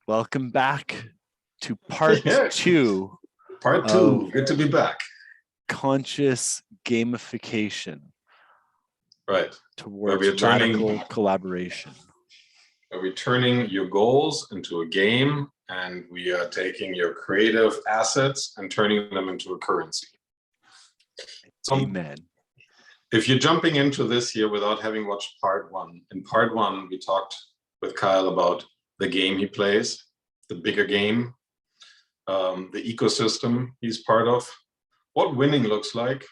Welcome back to part Yeah. two Part of two. Good to be back. conscious gamification Right. towards radical collaboration. Where we're turning your goals into a game, and we are taking your creative assets and turning them into a currency. So, Amen. if you're jumping into this here without having watched part one, in part one, we talked with Kyle about the game he plays, the bigger game, the ecosystem he's part of, what winning looks like,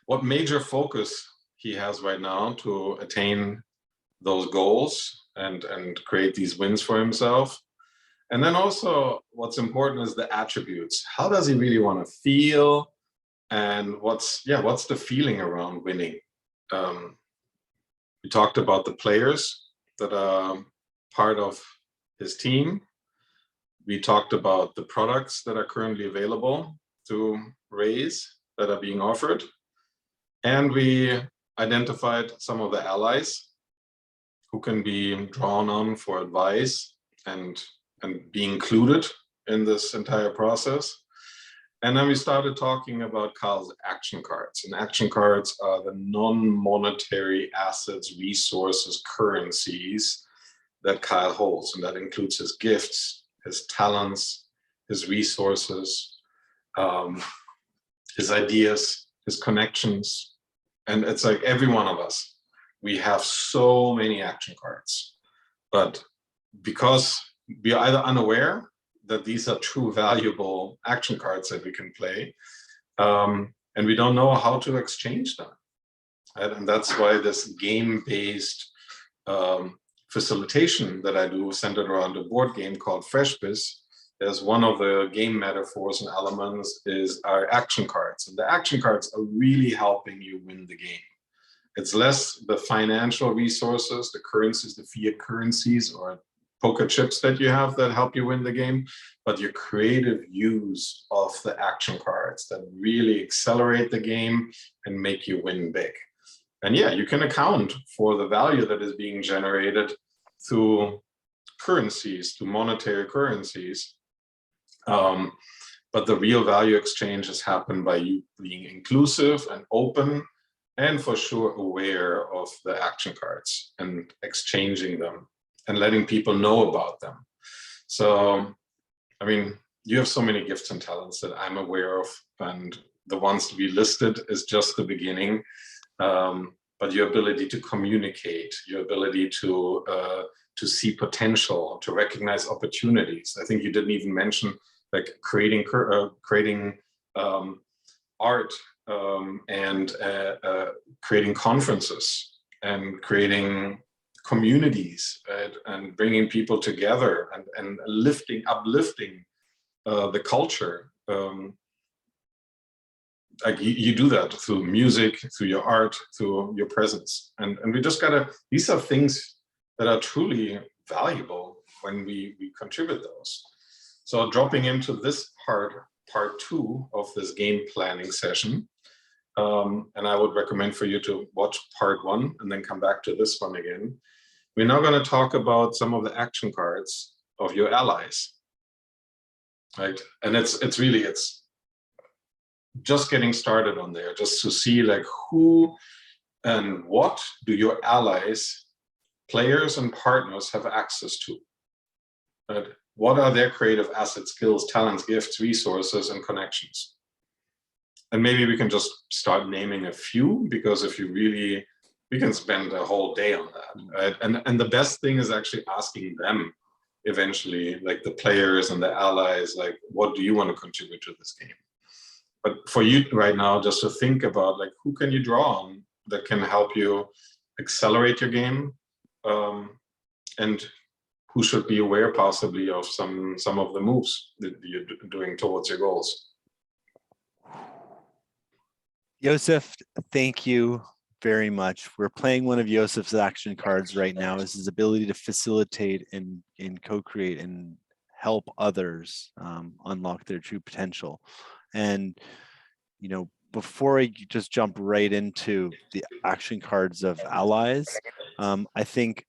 what major focus he has right now to attain those goals and create these wins for himself. And then also what's important is the attributes. How does he really want to feel? And what's the feeling around winning? We talked about the players that are part of his team. We talked about the products that are currently available to RAZE that are being offered. And we identified some of the allies who can be drawn on for advice and be included in this entire process. And then we started talking about Kyle's action cards. And action cards are the non-monetary assets, resources, currencies that Kyle holds. And that includes his gifts, his talents, his resources, his ideas, his connections. And it's like every one of us, we have so many action cards. But because we are either unaware that these are true valuable action cards that we can play, and we don't know how to exchange them. Right? And that's why this game-based facilitation that I do centered around a board game called FreshBiz, as one of the game metaphors and elements is our action cards. And the action cards are really helping you win the game. It's less the financial resources, the currencies, the fiat currencies or poker chips that you have that help you win the game, but your creative use of the action cards that really accelerate the game and make you win big. And yeah, you can account for the value that is being generated through currencies, through monetary currencies. But the real value exchange has happened by you being inclusive and open and for sure aware of the action cards and exchanging them and letting people know about them. So, I mean, you have so many gifts and talents that I'm aware of, and the ones to be listed is just the beginning. But your ability to communicate, your ability to see potential, to recognize opportunities. I think you didn't even mention like creating art and creating conferences and creating communities, right? And bringing people together and uplifting the culture. Like you do that through music, through your art, through your presence. And we just gotta, these are things that are truly valuable when we contribute those. So dropping into this part two of this game planning session, and I would recommend for you to watch part one and then come back to this one again. We're now going to talk about some of the action cards of your allies, right? And it's just getting started on there, just to see like who and what do your allies, players and partners have access to, right? What are their creative assets, skills, talents, gifts, resources, and connections? And maybe we can just start naming a few, because if you really, we can spend a whole day on that, right? And the best thing is actually asking them eventually, like the players and the allies, like, what do you want to contribute to this game? But for you right now, just to think about like, who can you draw on that can help you accelerate your game, and who should be aware possibly of some of the moves that you're doing towards your goals. Yosef, thank you very much. We're playing one of Yosef's action cards right now. Is his ability to facilitate and co-create and help others unlock their true potential. And, you know, before I just jump right into the action cards of allies, I think,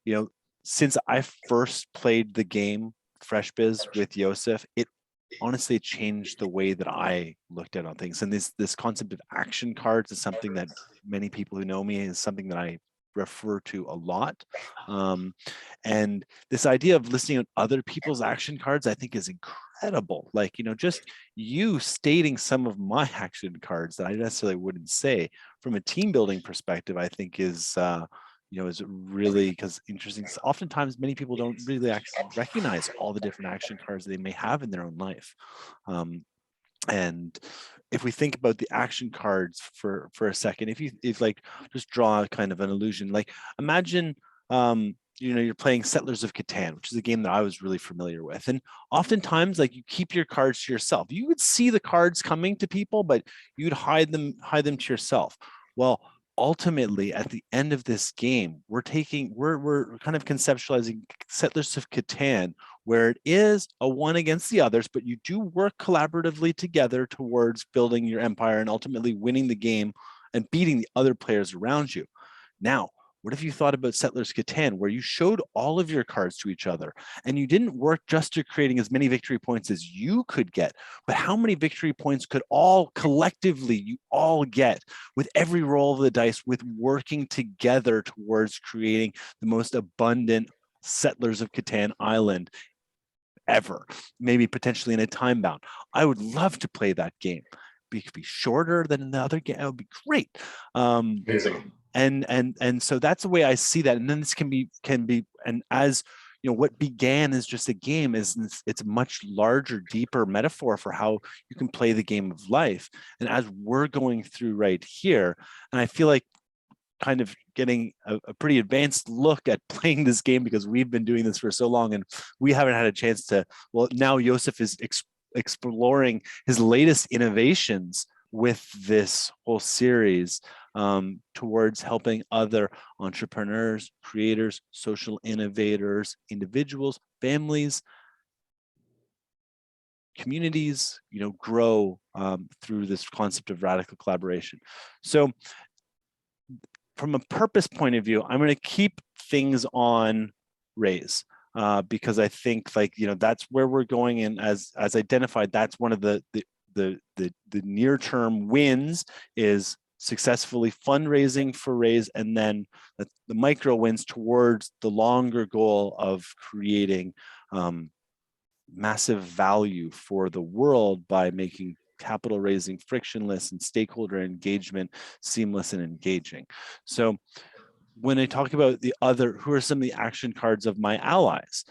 you know, since I first played the game Fresh Biz with Yosef, it honestly changed the way that I looked at on things. And this concept of action cards is something that many people who know me is something that I refer to a lot. And this idea of listening to other people's action cards, I think is incredible. Like, just you stating some of my action cards that I necessarily wouldn't say from a team building perspective, I think is is really because interesting. Oftentimes, many people don't really recognize all the different action cards they may have in their own life. And if we think about the action cards for a second, if like just draw kind of an illusion, like imagine you're playing Settlers of Catan, which is a game that I was really familiar with, and oftentimes like you keep your cards to yourself. You would see the cards coming to people, but you'd hide them to yourself. Well, ultimately at the end of this game, we're kind of conceptualizing Settlers of Catan, where it is a one against the others, but you do work collaboratively together towards building your empire and ultimately winning the game and beating the other players around you. Now, what if you thought about Settlers Catan, where you showed all of your cards to each other and you didn't work just to creating as many victory points as you could get, but how many victory points could all collectively you all get with every roll of the dice, with working together towards creating the most abundant Settlers of Catan island ever, maybe potentially in a time bound. I would love to play that game. It could be shorter than the other game. It would be great. Amazing. And so that's the way I see that. And then this can be and as what began as just a game it's a much larger, deeper metaphor for how you can play the game of life. And as we're going through right here, and I feel like kind of getting a pretty advanced look at playing this game because we've been doing this for so long and we haven't had a chance to, well, now Yosef is exploring his latest innovations with this whole series towards helping other entrepreneurs, creators, social innovators, individuals, families, communities, grow through this concept of radical collaboration. So from a purpose point of view, I'm going to keep things on RAZE because I think that's where we're going. And as identified, that's one of the near-term wins is successfully fundraising for RAZE, and then the micro wins towards the longer goal of creating massive value for the world by making capital raising frictionless and stakeholder engagement seamless and engaging. So when I talk about who are some of the action cards of my allies,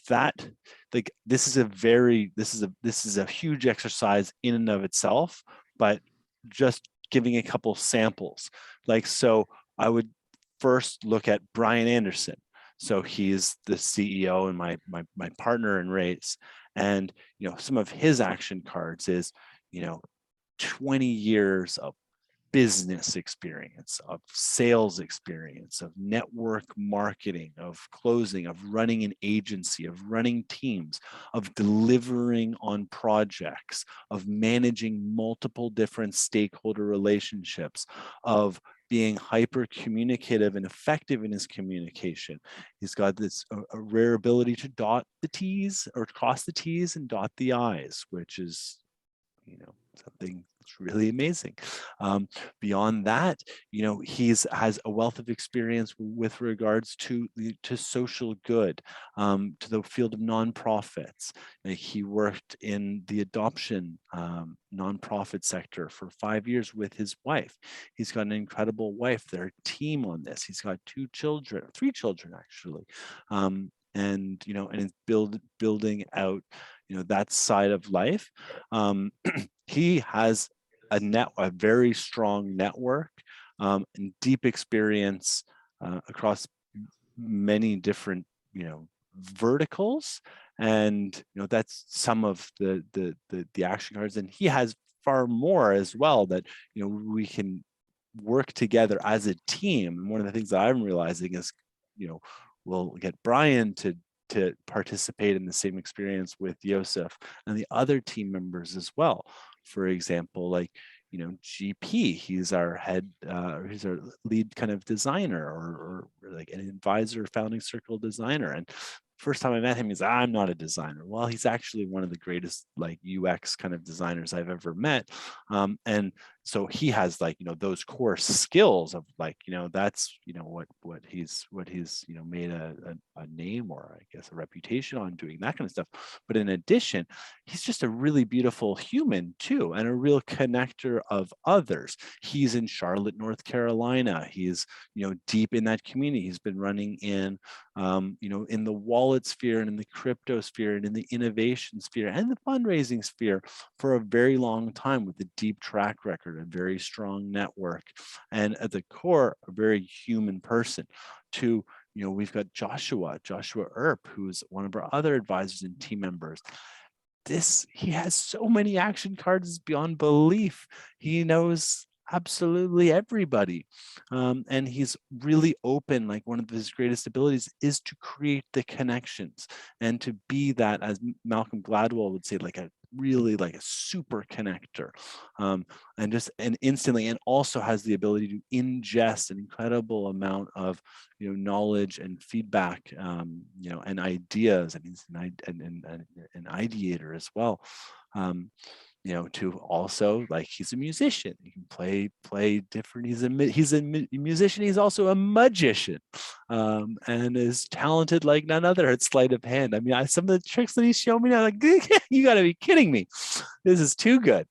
that this is a huge exercise in and of itself, but just giving a couple samples. So I would first look at Brian Anderson. So he's the CEO and my partner in RAZE. And some of his action cards is 20 years of business experience, of sales experience, of network marketing, of closing, of running an agency, of running teams, of delivering on projects, of managing multiple different stakeholder relationships, of being hyper communicative and effective in his communication. He's got this a rare ability to dot the T's or cross the T's and dot the I's, which is something that's really amazing. Beyond that, has a wealth of experience with regards to social good, to the field of nonprofits. He worked in the adoption nonprofit sector for 5 years with his wife. He's got an incredible wife. They're a team on this. He's got 3 children actually, and is building out that side of life. He has a very strong network and deep experience across many different verticals, and that's some of the action cards. And he has far more as well that we can work together as a team. And one of the things that I'm realizing is we'll get Brian to participate in the same experience with Yosef and the other team members as well. For example, GP. He's our he's our lead kind of designer, or like an advisor, founding circle designer. And first time I met him, he's, I'm not a designer. Well, he's actually one of the greatest like UX kind of designers I've ever met. And so he has like, those core skills of like, that's, what he's made a name, or I guess a reputation on, doing that kind of stuff. But in addition, he's just a really beautiful human too, and a real connector of others. He's in Charlotte, North Carolina. He's, deep in that community. He's been running in, in the wallet sphere and in the crypto sphere and in the innovation sphere and the fundraising sphere for a very long time, with a deep track record, a very strong network, and at the core, a very human person. To, we've got Joshua Earp, who's one of our other advisors and team members. He has so many action cards beyond belief. He knows absolutely everybody. And he's really open. Like, one of his greatest abilities is to create the connections and to be that, as Malcolm Gladwell would say, like a super connector, and instantly, and also has the ability to ingest an incredible amount of knowledge and feedback, and ideas, and he's an ideator as well. To also, like, he's a musician. He can play different. He's a musician. He's also a magician, and is talented like none other at sleight of hand. I mean, some of the tricks that he's shown me now, like, you got to be kidding me. This is too good.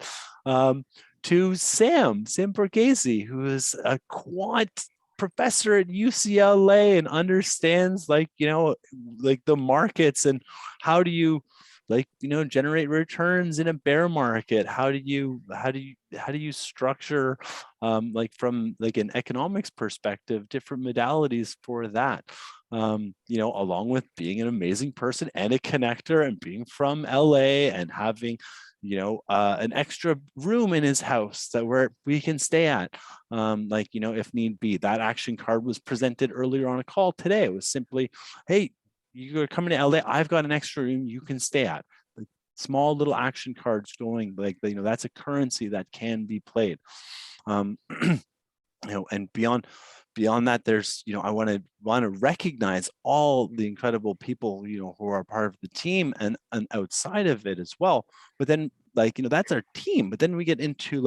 To Sam Borghese, who is a quant professor at UCLA and understands like the markets, and how do you generate returns in a bear market. How do you structure like from like an economics perspective different modalities for that, along with being an amazing person and a connector, and being from LA and having an extra room in his house where we can stay at, if need be. That action card was presented earlier on a call today. It was simply, hey, you're coming to LA, I've got an extra room you can stay at. Like, small little action cards going, like, that's a currency that can be played. And beyond that, there's, I want to recognize all the incredible people, who are part of the team and outside of it as well. But then, that's our team. But then we get into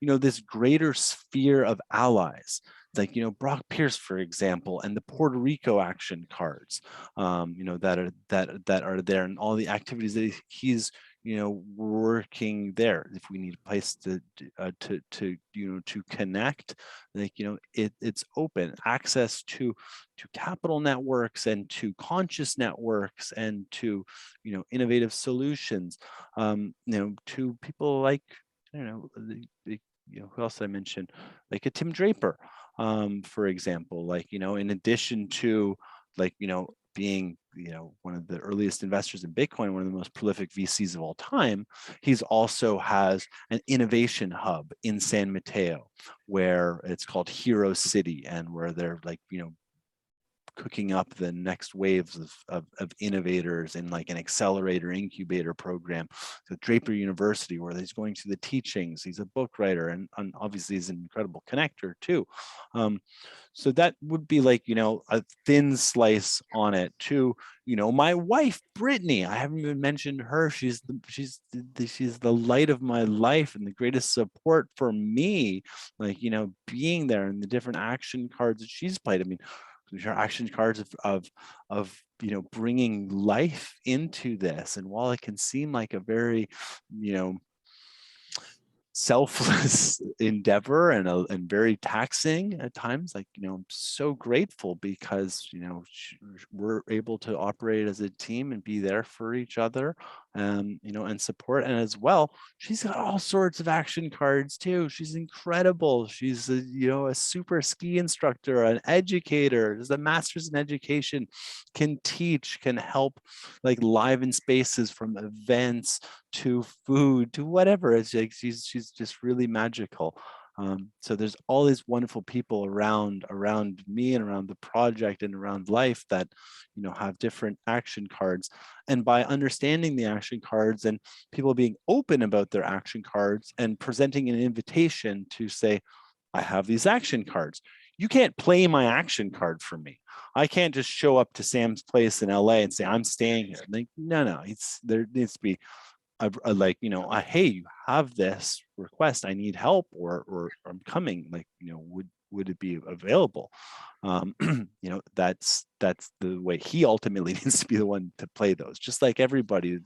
this greater sphere of allies, like, Brock Pierce, for example, and the Puerto Rico action cards, that are there, and all the activities that he's working there. If we need a place to connect, it's open access to capital networks, and to conscious networks, and to innovative solutions, to people like, I don't know, who else did I mention, like a Tim Draper, for example, in addition to being one of the earliest investors in Bitcoin, one of the most prolific VCs of all time. He's also has an innovation hub in San Mateo, where it's called Hero City, and where they're cooking up the next waves of innovators in like an accelerator incubator program. So Draper University, where he's going to the teachings. He's a book writer, and obviously he's an incredible connector too. So that would be a thin slice on it. To my wife Brittany, I haven't even mentioned her. She's the light of my life and the greatest support for me, being there, and the different action cards that she's played. I mean, her action cards of bringing life into this. And while it can seem like a very selfless endeavor and very taxing at times, I'm so grateful, because we're able to operate as a team and be there for each other, and support. And as well, she's got all sorts of action cards too. She's incredible. She's a super ski instructor, an educator, does a master's in education, can teach, can help liven spaces, from events to food to whatever. It's like she's just really magical. So there's all these wonderful people around me and around the project and around life that, you know, have different action cards. And by understanding the action cards and people being open about their action cards and presenting an invitation to say, I have these action cards. You can't play my action card for me. I can't just show up to Sam's place in LA and say, I'm staying here. Like, no, there needs to be like, you know, hey, you have this request, I need help, or I'm coming, like, you know, would it be available? You know, that's the way he ultimately needs to be the one to play those. Just like everybody,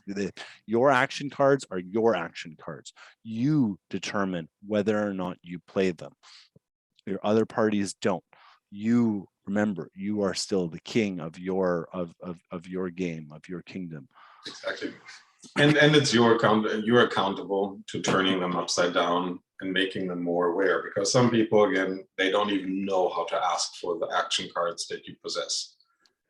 your action cards are your action cards. You determine whether or not you play them. Your other parties don't. You remember, you are still the king of your game, of your kingdom. Exactly. And it's your account. You're accountable to turning them upside down and making them more aware, because some people, again, they don't even know how to ask for the action cards that you possess.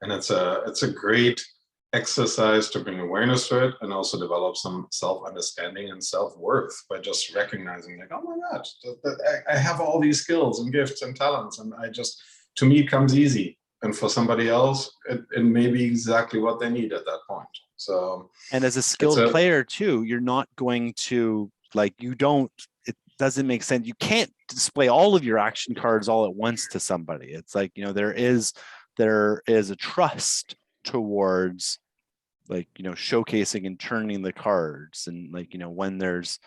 And it's a great exercise to bring awareness to it, and also develop some self-understanding and self-worth by just recognizing, like, oh my God, I have all these skills and gifts and talents, and to me, it comes easy. And for somebody else, it may be exactly what they need at that point. So, and as a skilled player too, you're not going to, like, it doesn't make sense. You can't display all of your action cards all at once to somebody. It's like, you know, there is a trust towards, like, you know, showcasing and turning the cards, and, like, you know, when there's,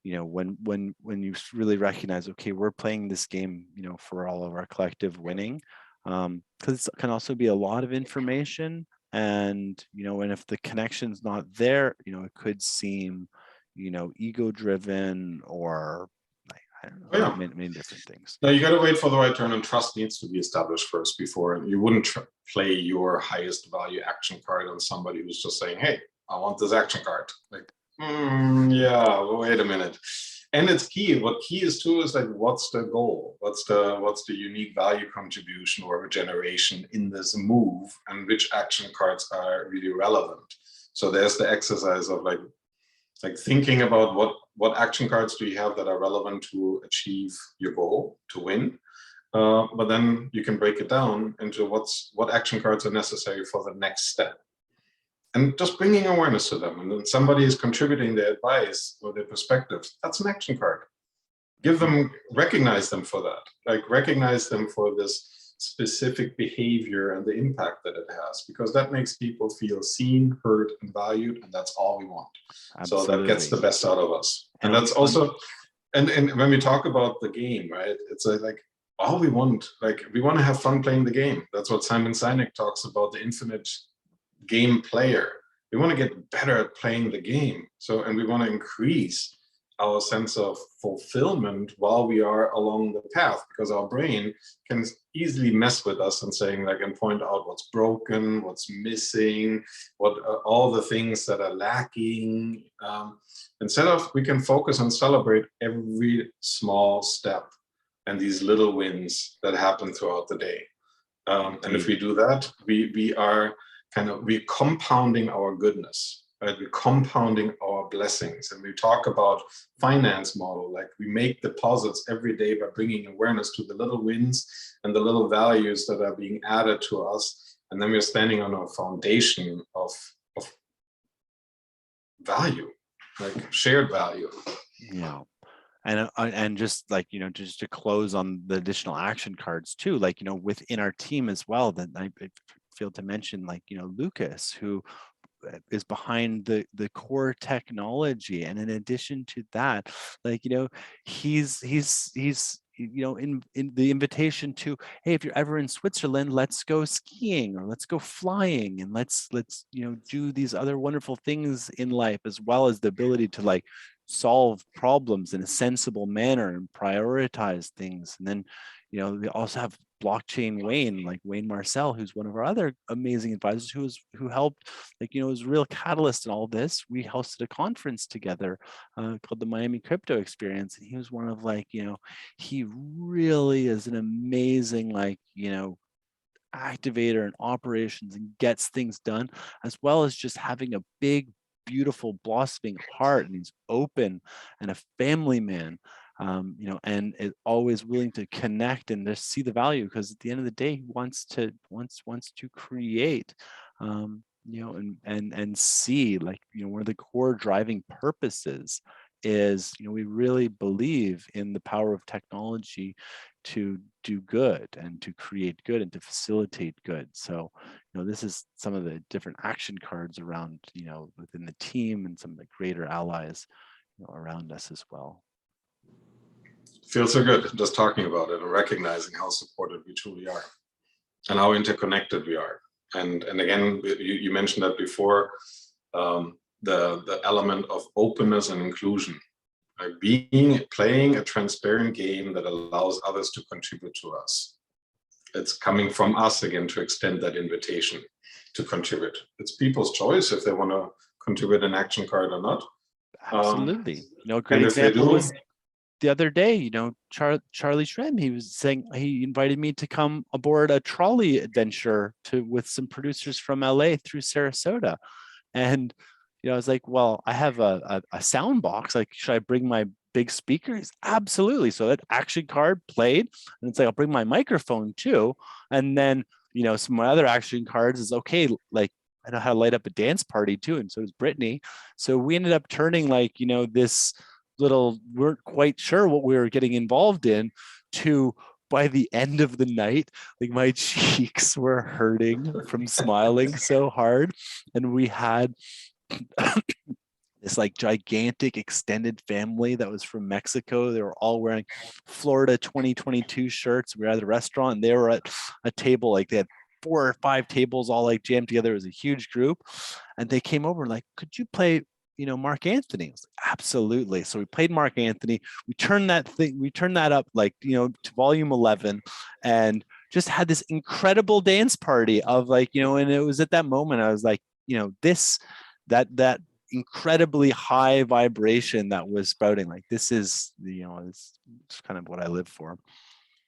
you know, when you really recognize, okay, we're playing this game, you know, for all of our collective winning, because it can also be a lot of information. And, you know, and if the connection's not there, you know, it could seem, you know, ego driven, or like, I don't know, many different things. No, you got to wait for the right turn, and trust needs to be established first before you wouldn't play your highest value action card on somebody who's just saying, hey, I want this action card. Like, yeah, well, wait a minute. And it's key. What key is too is, like, what's the goal? What's the unique value contribution or regeneration in this move, and which action cards are really relevant? So there's the exercise of, like thinking about what action cards do you have that are relevant to achieve your goal, to win. But then you can break it down into what action cards are necessary for the next step. And just bringing awareness to them. And then somebody is contributing their advice or their perspectives. That's an action card. Recognize them for that. Like, recognize them for this specific behavior and the impact that it has, because that makes people feel seen, heard, and valued. And that's all we want. Absolutely. So that gets the best out of us. And that's also, and when we talk about the game, right, it's like, all we want, like, we want to have fun playing the game. That's what Simon Sinek talks about, the infinite game player. We want to get better at playing the game. So, and we want to increase our sense of fulfillment while we are along the path, because our brain can easily mess with us and saying, like, and point out what's broken, what's missing, what are all the things that are lacking. Instead of, we can focus and celebrate every small step and these little wins that happen throughout the day. And if we do that, we're compounding our goodness. Right? We're compounding our blessings. And we talk about finance model, like, we make deposits every day by bringing awareness to the little wins and the little values that are being added to us. And then we're standing on a foundation of value, like shared value. Yeah. And just, like, you know, just to close on the additional action cards too, like, you know, within our team as well, that I failed to mention, like, you know, Lucas, who is behind the core technology. And in addition to that, like, you know, he's you know, in the invitation to, hey, if you're ever in Switzerland, let's go skiing, or let's go flying, and let's you know, do these other wonderful things in life, as well as the ability to, like, solve problems in a sensible manner and prioritize things. And then, you know, we also have blockchain Wayne, like Wayne Marcel, who's one of our other amazing advisors, who helped, like, you know, was a real catalyst in all this. We hosted a conference together called the Miami Crypto Experience, and he was one of, like, you know, he really is an amazing, like, you know, activator in operations and gets things done, as well as just having a big, beautiful, blossoming heart. And he's open and a family man. and is always willing to connect and to see the value, because at the end of the day, he wants to create, and see, like, one of the core driving purposes is, we really believe in the power of technology to do good and to create good and to facilitate good. So, this is some of the different action cards around, within the team, and some of the greater allies, around us as well. Feels so good just talking about it and recognizing how supported we truly are and how interconnected we are. And again, you mentioned that before, the element of openness and inclusion, like playing a transparent game that allows others to contribute to us. It's coming from us again to extend that invitation to contribute. It's people's choice if they want to contribute an action card or not. Absolutely. A great and if they example do, was the other day, Charlie Shrem, he was saying, he invited me to come aboard a trolley adventure with some producers from LA through Sarasota. And, I was like, well, I have a sound box. Like, should I bring my big speakers? Absolutely. So that action card played, and it's like, I'll bring my microphone too. And then, some of my other action cards is, okay, like, I know how to light up a dance party too. And so does Brittany. So we ended up turning, like, this little, weren't quite sure what we were getting involved in, to, by the end of the night, like, my cheeks were hurting from smiling so hard. And we had this, like, gigantic extended family that was from Mexico. They were all wearing Florida 2022 shirts. We were at the restaurant, and they were at a table, like, they had 4 or 5 tables all, like, jammed together. It was a huge group, and they came over like, could you play Mark Anthony? I was like, absolutely. So we played Mark Anthony. We turned that up, like, to volume 11, and just had this incredible dance party of, like, and it was at that moment I was like, that incredibly high vibration that was spouting, like, this is it's kind of what I live for.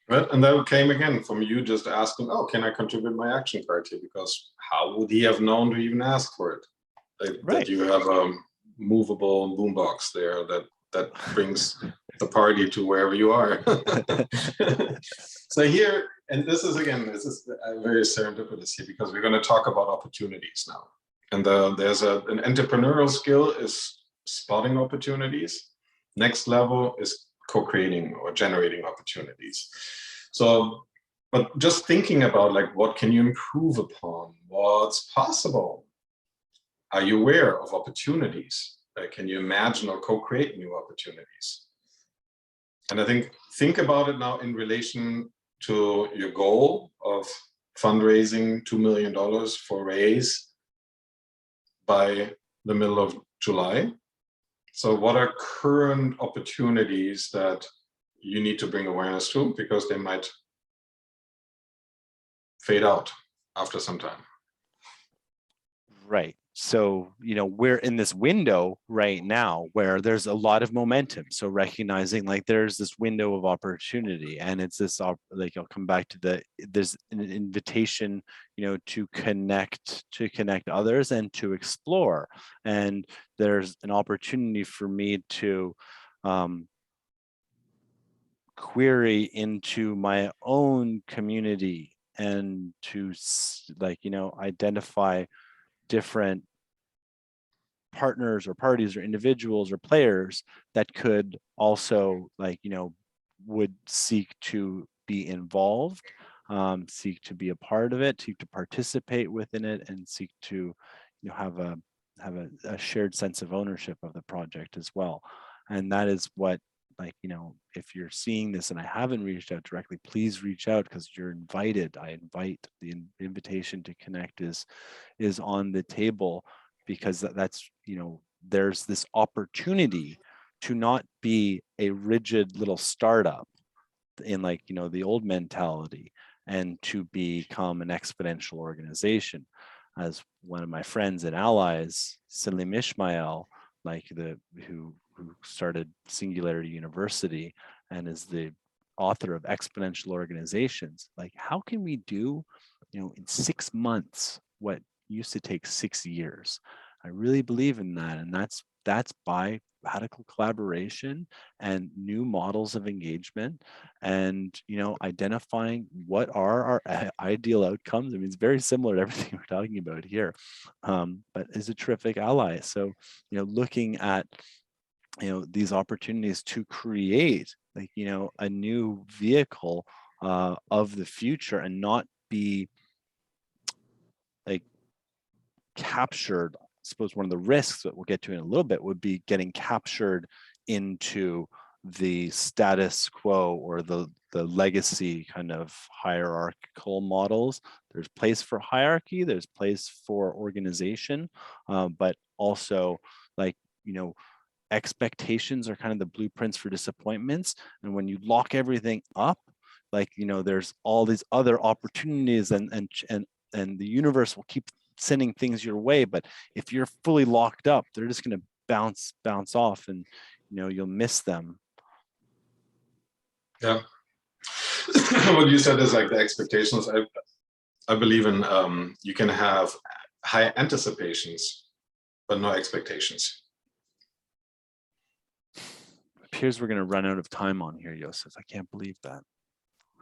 Right, and that came again from you just asking, oh, can I contribute my action card here? Because how would he have known to even ask for it? Right. That you have a movable boombox there that brings the party to wherever you are. So here, and this is very serendipitous here, because we're going to talk about opportunities now. And there's an entrepreneurial skill is spotting opportunities. Next level is co-creating or generating opportunities. So, but just thinking about, like, what can you improve upon? What's possible? Are you aware of opportunities? Can you imagine or co-create new opportunities? And I think about it now in relation to your goal of fundraising $2 million for RAZE by the middle of July. So what are current opportunities that you need to bring awareness to, because they might fade out after some time? Right. So, we're in this window right now where there's a lot of momentum. So recognizing, like, there's this window of opportunity, and it's this, like, I'll come back to there's an invitation, to connect others and to explore. And there's an opportunity for me to query into my own community and to, like, identify different partners or parties or individuals or players that could also, like, would seek to be involved, seek to be a part of it, seek to participate within it, and seek to have a shared sense of ownership of the project as well. And that is what, like, if you're seeing this and I haven't reached out directly, please reach out, because you're invited. I invite. The invitation to connect is on the table, because that's, there's this opportunity to not be a rigid little startup in, like, the old mentality, and to become an exponential organization. As one of my friends and allies, Salim Ishmael, like, who started Singularity University and is the author of Exponential Organizations, like, how can we do, in 6 months what used to take 6 years? I really believe in that, and that's by radical collaboration and new models of engagement, and identifying what are our ideal outcomes. I mean, it's very similar to everything we're talking about here, but is a terrific ally. So looking at these opportunities to create a new vehicle of the future, and not be like captured. I suppose one of the risks that we'll get to in a little bit would be getting captured into the status quo or the legacy kind of hierarchical models. There's place for hierarchy, there's place for organization, but also expectations are kind of the blueprints for disappointments. And when you lock everything up, there's all these other opportunities, and the universe will keep sending things your way. But if you're fully locked up, they're just going to bounce off, and you'll miss them. Yeah. What you said is like the expectations. I believe in you can have high anticipations, but no expectations. It appears we're going to run out of time on here, Yosef. I can't believe that.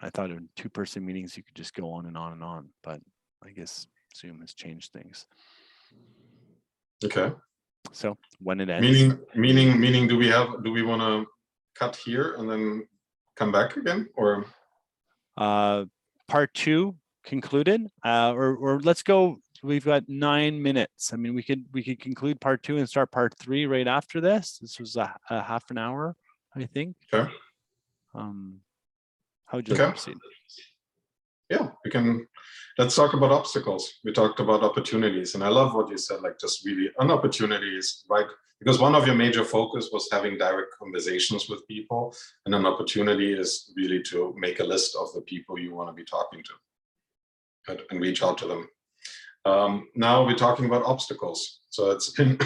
I thought in two-person meetings you could just go on and on and on, but I guess Zoom has changed things. Okay. So when it ends. Meaning, do we want to cut here and then come back again, or? Part 2 concluded, or let's go. We've got 9 minutes. I mean, we could conclude part 2 and start part 3 right after this. This was a half an hour, I think. Okay. How would you like to proceed? Yeah, we can. Let's talk about obstacles. We talked about opportunities, and I love what you said, like just really on opportunities, right? Because one of your major focus was having direct conversations with people, and an opportunity is really to make a list of the people you want to be talking to and reach out to them. Now we're talking about obstacles. So it's been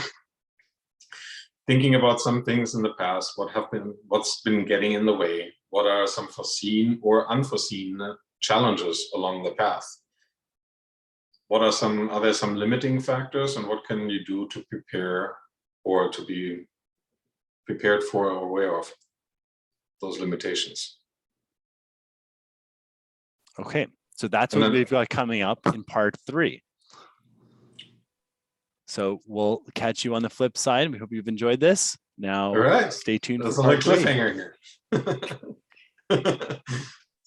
thinking about some things in the past, what's been getting in the way, what are some foreseen or unforeseen challenges along the path? Are there some limiting factors, and what can you do to prepare or to be prepared for or aware of those limitations? Okay, so that's what we've got coming up in part 3. So we'll catch you on the flip side. We hope you've enjoyed this. Now, all right, stay tuned for part 3. Cliffhanger here.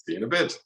See you in a bit.